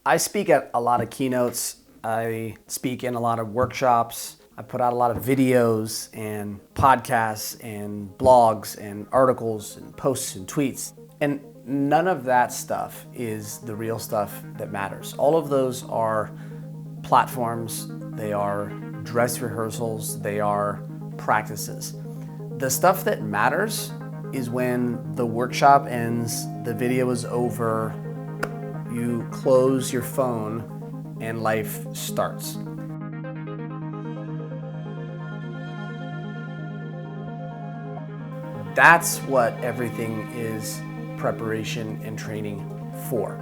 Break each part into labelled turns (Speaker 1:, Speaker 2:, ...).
Speaker 1: I speak at a lot of keynotes. I speak in a lot of workshops. I put out a lot of videos and podcasts and blogs and articles and posts and tweets. And none of that stuff is the real stuff that matters. All of those are platforms, they are dress rehearsals, they are practices. The stuff that matters is when the workshop ends, the video is over, you close your phone, and life starts. That's what everything is preparation and training for.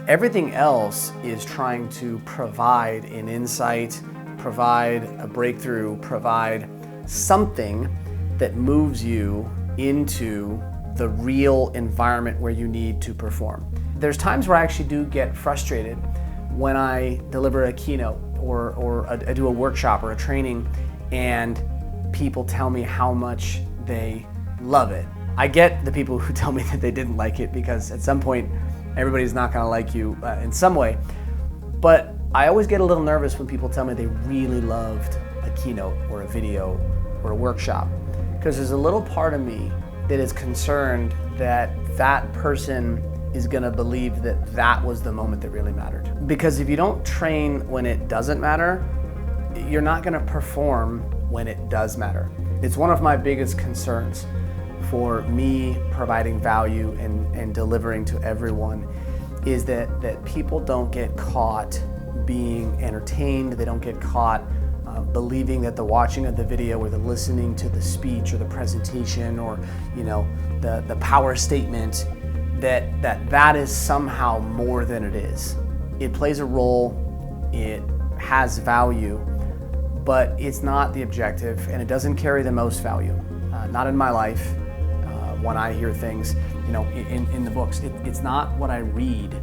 Speaker 1: Everything else is trying to provide an insight, provide a breakthrough, provide something that moves you into the real environment where you need to perform. There's times where I actually do get frustrated when I deliver a keynote or I do a workshop or a training and people tell me how much they love it. I get the people who tell me that they didn't like it because at some point everybody's not gonna like you in some way. But I always get a little nervous when people tell me they really loved a keynote or a video or a workshop, because there's a little part of me that is concerned that that person is gonna believe that that was the moment that really mattered. Because if you don't train when it doesn't matter, you're not gonna perform when it does matter. It's one of my biggest concerns for me providing value and delivering to everyone is that people don't get caught being entertained, they don't get caught believing that the watching of the video or the listening to the speech or the presentation or the power statement that is somehow more than it is. It plays a role, it has value, but it's not the objective and it doesn't carry the most value. Not in my life. When I hear things, in the books, it's not what I read.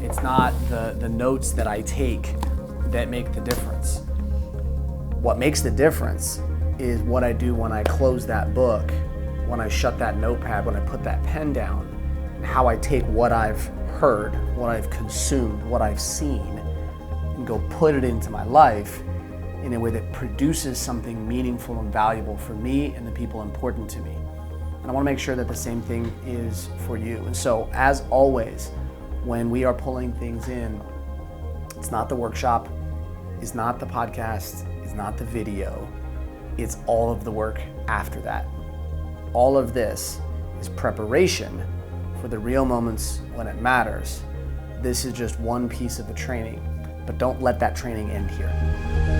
Speaker 1: It's not the notes that I take that make the difference. What makes the difference is what I do when I close that book, when I shut that notepad, when I put that pen down, and how I take what I've heard, what I've consumed, what I've seen, and go put it into my life in a way that produces something meaningful and valuable for me and the people important to me. And I want to make sure that the same thing is for you. And so, as always, when we are pulling things in, it's not the workshop, it's not the podcast, it's not the video, it's all of the work after that. All of this is preparation for the real moments when it matters. This is just one piece of the training, but don't let that training end here.